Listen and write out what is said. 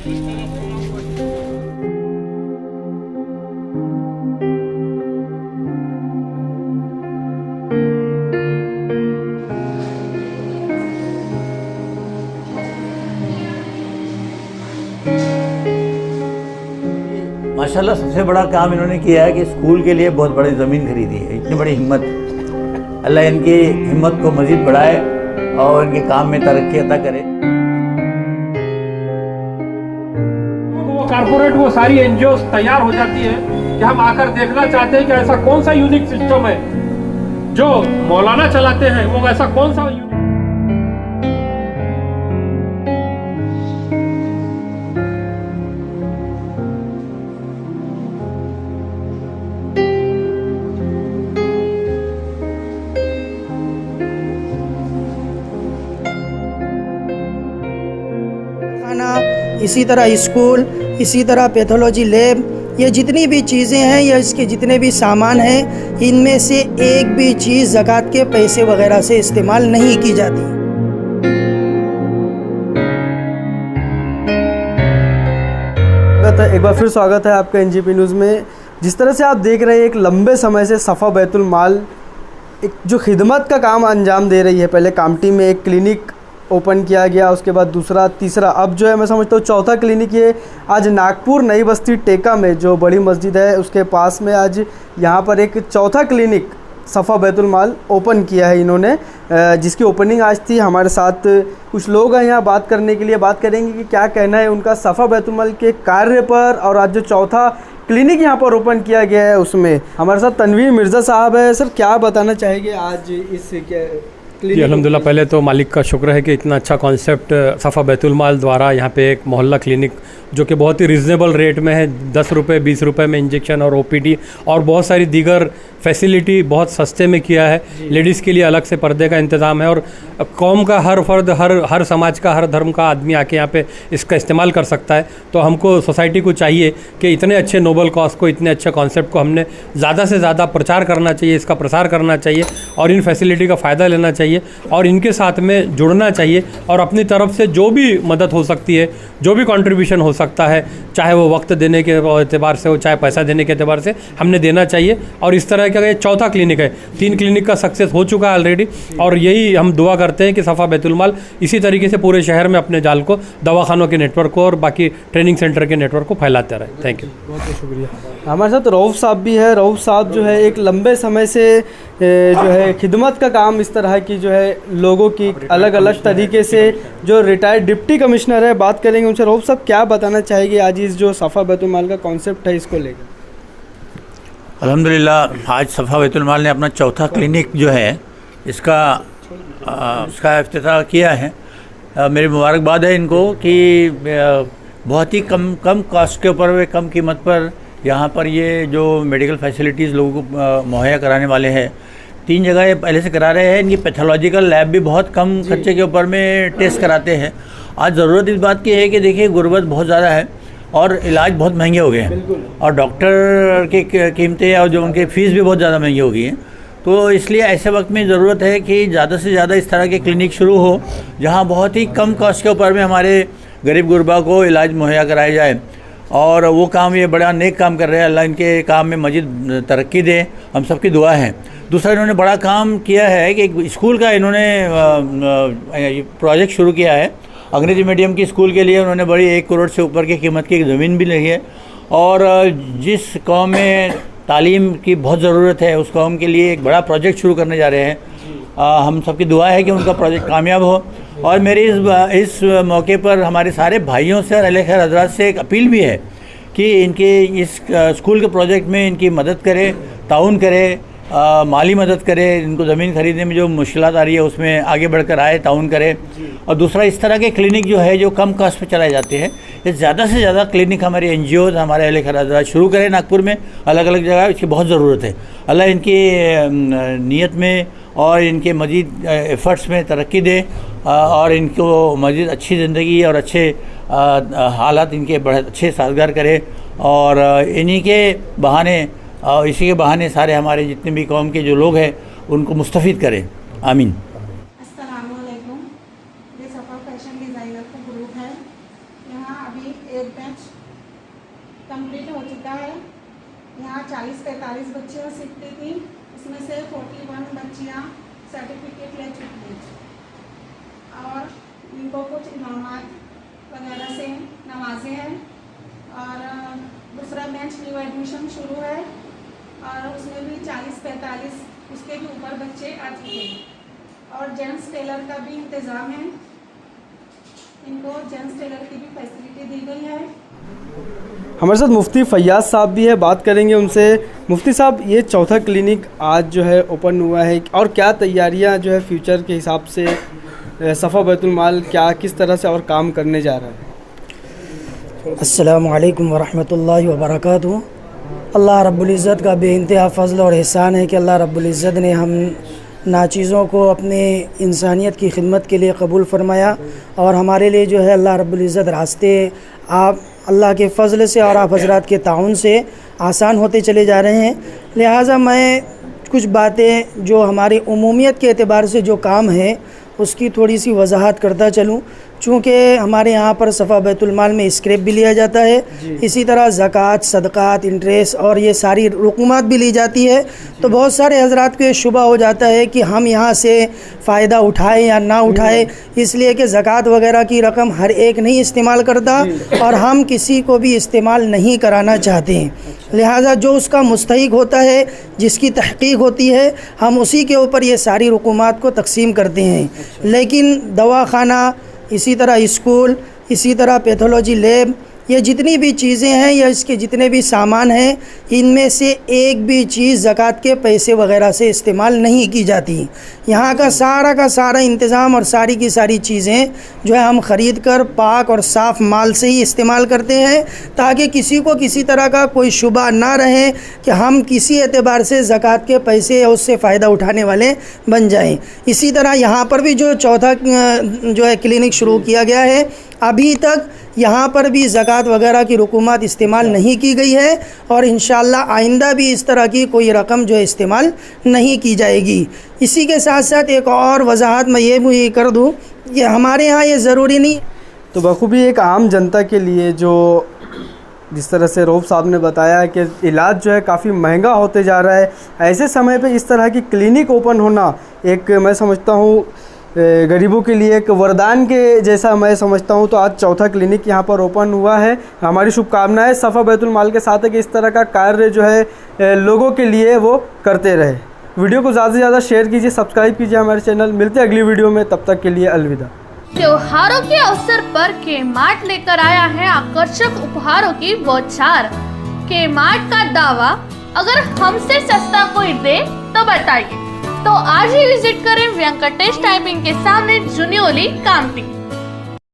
माशाल्लाह सबसे बड़ा काम इन्होंने किया है कि स्कूल के लिए बहुत बड़ी ज़मीन खरीदी है। इतनी बड़ी हिम्मत, अल्लाह इनकी हिम्मत को मज़ीद बढ़ाए और इनके काम में तरक्की अता करे। वो कारपोरेट वो सारी एनजीओ तैयार हो जाती है कि हम आकर देखना चाहते हैं कि ऐसा कौन सा यूनिक सिस्टम है जो मौलाना चलाते हैं, वो ऐसा कौन सा इसी तरह स्कूल, इसी तरह पैथोलॉजी लैब, ये जितनी भी चीज़ें हैं या इसके जितने भी सामान हैं, इनमें से एक भी चीज़ ज़कात के पैसे वगैरह से इस्तेमाल नहीं की जाती। एक बार फिर स्वागत है आपका एनजीपी न्यूज़ में। जिस तरह से आप देख रहे हैं, एक लंबे समय से सफ़ा बैतुल माल एक जो खिदमत का काम अंजाम दे रही है। पहले कामटी में एक क्लिनिक ओपन किया गया, उसके बाद दूसरा, तीसरा, अब जो है मैं समझता हूँ चौथा क्लिनिक ये आज नागपुर नई बस्ती टेका में जो बड़ी मस्जिद है उसके पास में आज यहाँ पर एक चौथा क्लिनिक सफ़ा बैतुल माल ओपन किया है इन्होंने, जिसकी ओपनिंग आज थी। हमारे साथ कुछ लोग हैं यहाँ बात करने के लिए, बात करेंगे कि क्या कहना है उनका सफ़ा बैतुल माल के कार्य पर और आज जो चौथा क्लिनिक यहाँ पर ओपन किया गया है उसमें। हमारे साथ तनवीर मिर्ज़ा साहब है। सर, क्या बताना चाहेंगे आज इस जी? अल्हम्दुलिल्लाह, पहले तो मालिक का शुक्र है कि इतना अच्छा कॉन्सेप्ट सफ़ा बैतुल माल द्वारा यहाँ पे एक मोहल्ला क्लिनिक जो कि बहुत ही रिजनेबल रेट में है, 10 रुपये 20 रुपये में इंजेक्शन और ओपीडी और बहुत सारी दीगर फैसिलिटी बहुत सस्ते में किया है। लेडीज़ के लिए अलग से पर्दे का इंतज़ाम है और कौम का हर फर्द, हर समाज का, हर धर्म का आदमी आके यहाँ पे इसका इस्तेमाल कर सकता है। तो हमको सोसाइटी को चाहिए कि इतने अच्छे नोबल कॉज को, इतने अच्छे कॉन्सेप्ट को हमने ज़्यादा से ज़्यादा प्रचार करना चाहिए, इसका प्रसार करना चाहिए और इन फैसिलिटी का फ़ायदा लेना चाहिए और इनके साथ में जुड़ना चाहिए और अपनी तरफ से जो भी मदद हो सकती है, जो भी कंट्रीब्यूशन हो सकता है, चाहे वो वक्त देने के एतबार से हो, चाहे पैसा देने के एतबार से, हमने देना चाहिए। और इस तरह का ये चौथा क्लिनिक है। 3 क्लिनिक का सक्सेस हो चुका है ऑलरेडी और यही हम दुआ करते हैं कि सफ़ा बैतुल माल इसी तरीके से पूरे शहर में अपने जाल को, दवाखानों के नेटवर्क को और बाकी ट्रेनिंग सेंटर के नेटवर्क को फैलाते रहे। थैंक यू, बहुत बहुत शुक्रिया। हमारे साथ रऊफ़ साहब भी है। रऊफ़ साहब जो है एक लंबे समय से जो है खिदमत का काम इस तरह की जो है लोगों की अलग अलग तरीके से, जो रिटायर्ड डिप्टी कमिश्नर है, बात करेंगे उनसे। रऊफ़ साहब, क्या बताना चाहेंगे आज इस जो सफ़ा बैतुल माल का कॉन्सेप्ट है इसको लेकर? अल्हम्दुलिल्लाह, आज सफ़ा बैतुल माल ने अपना चौथा क्लिनिक जो है इसका इफ्तिताह किया है। मेरी मुबारकबाद है इनको कि बहुत ही कम कॉस्ट के ऊपर वे कम कीमत पर यहाँ पर ये जो मेडिकल फैसिलिटीज़ लोगों को मुहैया कराने वाले हैं। 3 जगह ये पहले से करा रहे हैं। इनकी पैथोलॉजिकल लैब भी बहुत कम खर्चे के ऊपर में टेस्ट कराते हैं। आज ज़रूरत इस बात की है कि देखिए गुर्बत बहुत ज़्यादा है और इलाज बहुत महंगे हो गए हैं और डॉक्टर की कीमतें और जो उनके फ़ीस भी बहुत ज़्यादा महंगी हो गई हैं। तो इसलिए ऐसे वक्त में ज़रूरत है कि ज़्यादा से ज़्यादा इस तरह के क्लिनिक शुरू हो जहाँ बहुत ही कम कॉस्ट के ऊपर में हमारे गरीब गुरबा को इलाज मुहैया कराया जाए। और वो काम ये बड़ा नेक काम कर रहे हैं। अल्लाह इनके काम में मज़ीद तरक्की दे, हम सबकी दुआ है। दूसरा, इन्होंने बड़ा काम किया है कि एक स्कूल का इन्होंने प्रोजेक्ट शुरू किया है। अंग्रेज़ी मीडियम की स्कूल के लिए उन्होंने बड़ी 1 करोड़ से ऊपर की कीमत की ज़मीन भी ली है और जिस कौम में तालीम की बहुत ज़रूरत है उस कौम के लिए एक बड़ा प्रोजेक्ट शुरू करने जा रहे हैं। हम सबकी दुआ है कि उनका प्रोजेक्ट कामयाब हो। और मेरी इस मौके पर हमारे सारे भाइयों से और अहले खैर हज़रात से एक अपील भी है कि इनके इस स्कूल के प्रोजेक्ट में इनकी मदद करें, ताउन करें, माली मदद करें। इनको ज़मीन ख़रीदने में जो मुश्किलात आ रही है उसमें आगे बढ़कर आए, ताउन करें। और दूसरा, इस तरह के क्लिनिक जो है जो कम कॉस्ट पे चलाए जाते हैं, ये ज़्यादा से ज़्यादा क्लिनिक हमारे एनजीओज़, हमारे अहले खैर हज़रात शुरू करें नागपुर में, अलग अलग जगह। इसकी बहुत ज़रूरत है। अल्लाह इनकी नीयत में और इनके मज़ीद एफ़र्ट्स में तरक्की दे और इनको मज़ीद अच्छी ज़िंदगी और अच्छे हालात इनके बड़े अच्छे साजगार करे और इन्हीं के बहाने और इसी के बहाने सारे हमारे जितने भी कौम के जो लोग हैं उनको मुस्तफ़ीद करें। आमीन। अस्सलामुअलैकुम। ये सफ़ा फैशन डिज़ाइनर का ग्रुप है यहाँ अभी एक बैच कंप्लीट हो चुका है। यहाँ 40-45 बच्चियाँ सीखती थी, उसमें से 41 बच्चियाँ सर्टिफिकेट ले चुकी हैं और इनको कुछ इनामात वगैरह से नवाजे हैं। और दूसरा बैच न्यू एडमिशन शुरू है और उसमें भी 40-45 उसके भी ऊपर बच्चे आ चुके हैं। और जेंट्स टेलर का भी इंतज़ाम है, इनको जेंट्स टेलर की भी फैसिलिटी दी गई है। हमारे साथ मुफ्ती फैयाज साहब भी है, बात करेंगे उनसे। मुफ्ती साहब, ये चौथा क्लिनिक आज जो है ओपन हुआ है और क्या तैयारियां जो है फ्यूचर के हिसाब से सफ़ा बैतुल माल क्या किस तरह से और काम करने जा रहा है? अस्सलामु अलैकुम वरहमतुल्लाहि वबरकातुहू। अल्लाह रब्बुल इज़्ज़त का बेइंतहा फ़ज़ल और एहसान है कि अल्लाह रब्बुल इज़्ज़त ने हम नाचीज़ों को अपने इंसानियत की खिदमत के लिए कबूल फरमाया और हमारे लिए जो है अल्लाह रब्बुल इज़्ज़त रास्ते आप अल्लाह के फ़ज़ल से और आप हज़रात के ताउन से आसान होते चले जा रहे हैं। लिहाजा मैं कुछ बातें जो हमारी उमूमियत के एतबार से जो काम है उसकी थोड़ी सी वजाहत करता चलूँ। चूँकि हमारे यहाँ पर सफ़ा बैतुल माल में स्क्रैप भी लिया जाता है, इसी तरह ज़कात, सदक़ात, इंटरेस्ट और ये सारी रकूमात भी ली जाती है। तो बहुत सारे हज़रात को ये शुबा हो जाता है कि हम यहाँ से फ़ायदा उठाएं या ना उठाएं, इसलिए कि ज़कात वगैरह की रकम हर एक नहीं इस्तेमाल करता और हम किसी को भी इस्तेमाल नहीं कराना चाहते हैं। लिहाजा जो उसका मुस्तहिक होता है, जिसकी तहक़ीक़ होती है, हम उसी के ऊपर ये सारी रकूमात को तकसीम करते हैं। लेकिन दवाखाना, इसी तरह स्कूल, इसी तरह पैथोलॉजी लैब, ये जितनी भी चीज़ें हैं या इसके जितने भी सामान हैं, इनमें से एक भी चीज़ ज़कात के पैसे वगैरह से इस्तेमाल नहीं की जाती। यहाँ का सारा इंतज़ाम और सारी की सारी चीज़ें जो है हम ख़रीद कर पाक और साफ़ माल से ही इस्तेमाल करते हैं, ताकि किसी को किसी तरह का कोई शुबा ना रहे कि हम किसी एतबार से ज़कात के पैसे या उससे फ़ायदा उठाने वाले बन जाएं। इसी तरह यहाँ पर भी जो चौथा जो है क्लिनिक शुरू किया गया है, अभी तक यहाँ पर भी ज़कात वगैरह की रकूमात इस्तेमाल नहीं की गई है और इंशाअल्लाह आइंदा भी इस तरह की कोई रकम जो है इस्तेमाल नहीं की जाएगी। इसी के साथ साथ एक और वजाहत मैं ये भी कर दूँ कि हमारे यहाँ ये ज़रूरी नहीं, तो बखूबी एक आम जनता के लिए जो जिस तरह से रऊफ़ साहब ने बताया कि इलाज जो है काफ़ी महंगा होते जा रहा है, ऐसे समय पे इस तरह की क्लिनिक ओपन होना एक मैं समझता हूँ गरीबों के लिए एक वरदान के जैसा मैं समझता हूँ। तो आज चौथा क्लिनिक यहाँ पर ओपन हुआ है। हमारी शुभकामनाएं सफ़ा बैतुल माल के साथ है कि इस तरह का कार्य जो है लोगों के लिए वो करते रहे। वीडियो को ज़्यादा से ज़्यादा शेयर कीजिए, सब्सक्राइब कीजिए हमारे चैनल। मिलते हैं अगली वीडियो में, तब तक के लिए अलविदा। त्योहारों के अवसर पर के-मार्ट लेकर आया है आकर्षक उपहारों की बौछार। के-मार्ट का दावा, अगर हमसे सस्ता कोई दे तो बताइए। तो आज ही विजिट करें वेंकटेश टाइपिंग के सामने, जुनियोली, कामटी।